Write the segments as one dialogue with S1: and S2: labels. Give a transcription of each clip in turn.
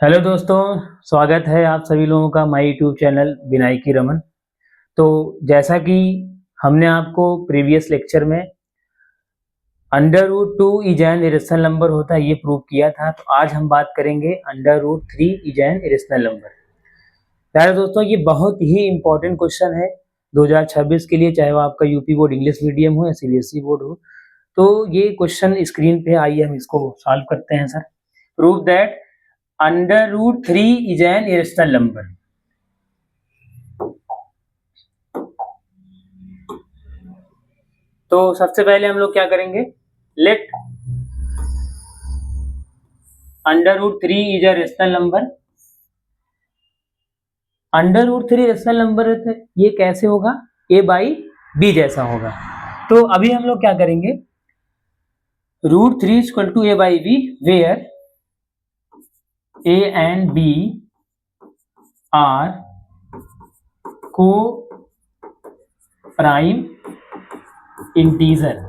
S1: Hello दोस्तों, स्वागत है आप सभी लोगों का my YouTube channel Vinayaki Raman. तो जैसा कि हमने आपको प्रीवियस लेक्चर में under root two is an irrational number होता है ये प्रूव किया था, तो आज हम बात करेंगे under root three is an irrational number. प्यारे दोस्तों, ये बहुत ही इंपॉर्टेंट क्वेश्चन है 2026 के लिए, चाहे वो आपका यूपी बोर्ड इंग्लिश मीडियम हो या सीबीएसई बोर्ड हो। तो ये क्वेश्चन स्क्रीन पे आइए हम इसको सॉल्व करते हैं sir. Prove that under root three is an irrational number. तो सबसे पहले हम लोग क्या करेंगे, let under root three is a rational number. Under root three rational number है तो ये कैसे होगा, ए बाई बी जैसा होगा। तो अभी हम लोग क्या करेंगे, root three equal to a by b where A and B are को prime integer,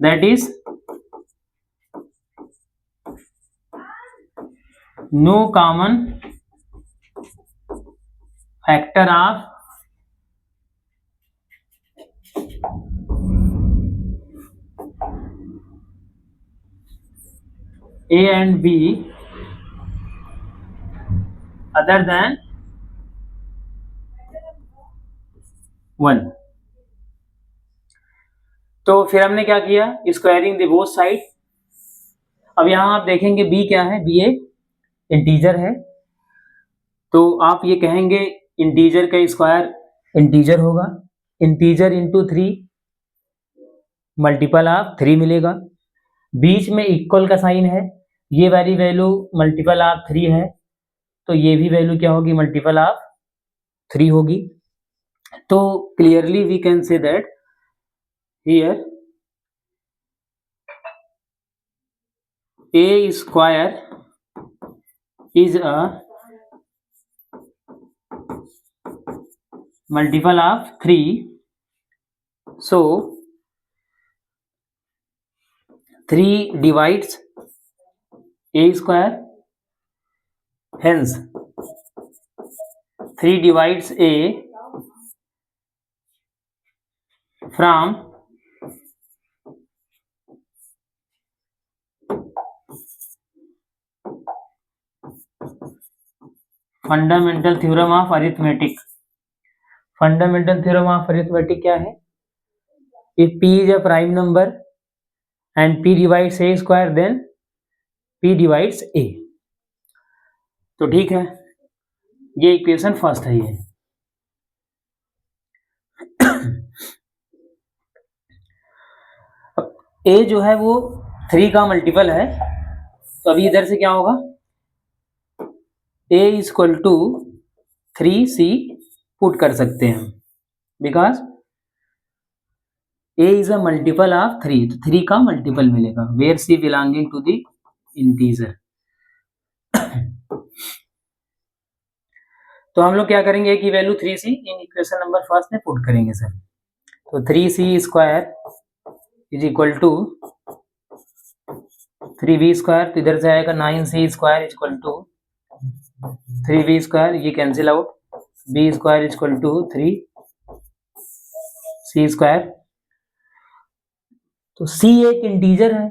S1: that is no common factor of A and B other than 1। तो फिर हमने क्या किया, स्क्वायरिंग द बोथ साइड। अब यहां आप देखेंगे b क्या है, b एक इंटीजर है, तो आप ये कहेंगे इंटीजर का स्क्वायर इंटीजर होगा। Integer into three multiple of three मिलेगा। बीच में इक्वल का साइन है, ये वाली वैल्यू मल्टीपल ऑफ थ्री है, तो ये भी वैल्यू क्या होगी, मल्टीपल ऑफ थ्री होगी। तो clearly we can say that here a square is a multiple of 3, so 3 divides a square, hence 3 divides a from fundamental theorem of arithmetic. Fundamental theorem of arithmetic क्या है, if p is a prime number and p divides a square then p divides a। तो ठीक है, ये equation first है ये। a जो है वो 3 का मल्टीपल है, तो अभी इधर से क्या होगा, a equal to 3c put कर सकते हैं, because a is a multiple of 3, तो 3 का मल्टीपल मिलेगा, where c belonging to the integer. तो हम लोग क्या करेंगे कि value 3c in equation number first में पुट करेंगे सर। तो 3c square is equal to 3b square, तो इधर से आएगा 9c square is equal to 3b square, ये cancel out, b square is equal to 3c square. तो c एक इंटीजर है,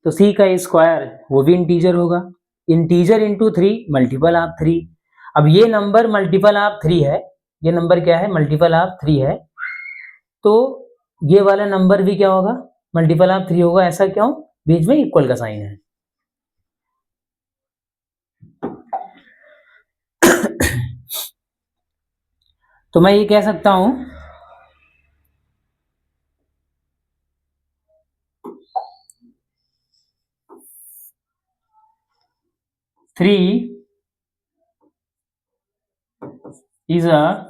S1: तो c का स्क्वायर वो भी इंटीजर होगा। Integer into three multiple of three. अब ये नंबर मल्टीपल ऑफ थ्री है, ये नंबर क्या है, मल्टीपल ऑफ थ्री है, तो ये वाला नंबर भी क्या होगा, मल्टीपल ऑफ थ्री होगा। ऐसा क्यों, बीच में इक्वल का साइन है। तो मैं ये कह सकता हूं 3 is a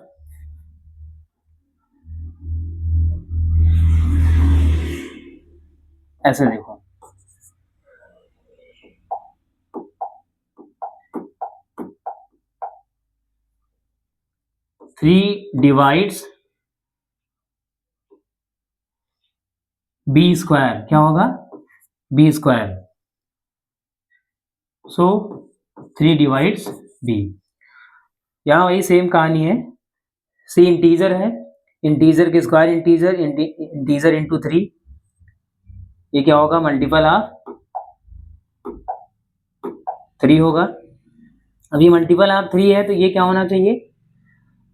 S1: ऐसे देखो, थ्री डिवाइड्स बी स्क्वायर, क्या होगा, B square. So 3 divides b। यहाँ वही सेम कहानी है, सी इंटीजर है, इंटीजर के स्क्वायर इंटीजर इंटू 3, ये क्या होगा, मल्टीपल ऑफ 3 होगा। अब ये मल्टीपल ऑफ 3 है तो ये क्या होना चाहिए,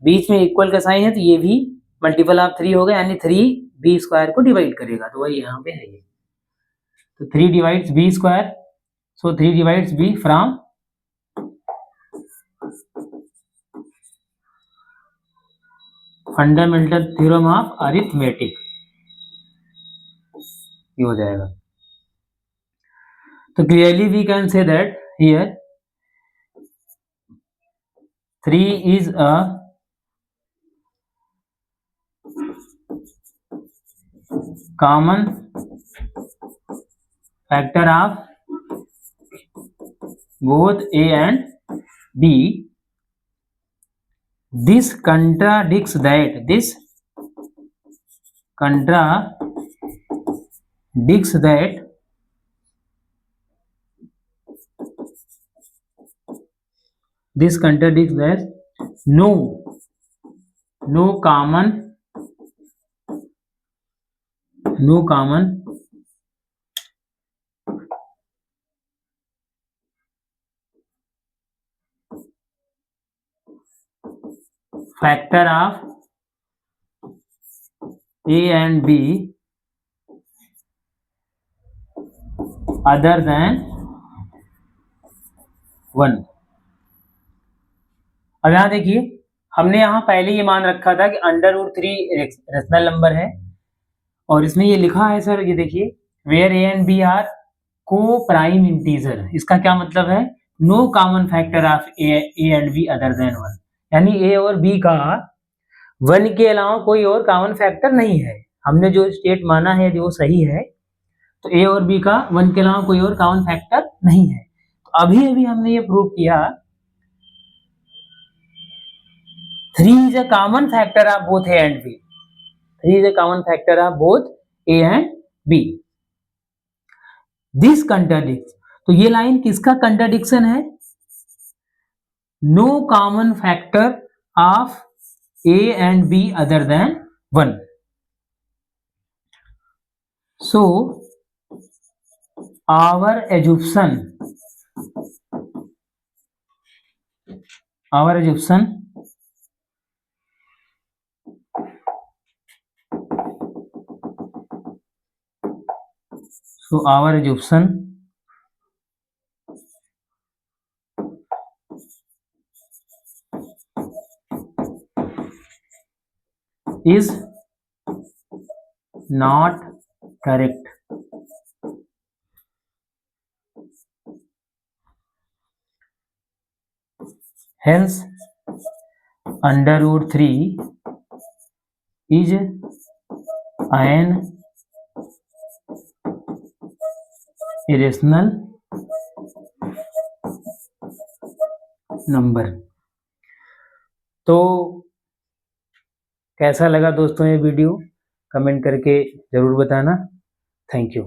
S1: बीच में इक्वल का साइन है तो ये भी मल्टीपल ऑफ 3 होगा, यानी 3 बी स्क्वायर को डिवाइड करेगा, तो वही यहाँ पे है ये। तो 3 divides B square, so 3 divides B from fundamental theorem of arithmetic, ये हो जाएगा। तो clearly we can say that here 3 is a common factor of both A and B. This contradicts that no common factor of A and B other than 1। अब यहाँ देखिए, हमने यहाँ पहले ये मान रखा था कि √3 रेशनल नंबर है, और इसमें ये लिखा है सर, ये देखिए, where A and B are को प्राइम इंटीजर। इसका क्या मतलब है, no common factor of A and B other than 1, यानी ए और बी का 1 के अलावा कोई और कॉमन फैक्टर नहीं है। हमने जो स्टेट माना है जो सही है, तो ए और बी का 1 के अलावा कोई और कॉमन फैक्टर नहीं है। तो अभी हमने ये प्रूव किया 3 is a common factor of both A and B. 3 is a common factor of both A and B. This contradicts, तो ये लाइन किसका कंट्राडिक्शन है, no common factor of A and B other than 1. So our assumption is not correct. Hence √3 is an irrational number. तो कैसा लगा दोस्तों ये video, comment करके जरूर बताना। Thank you.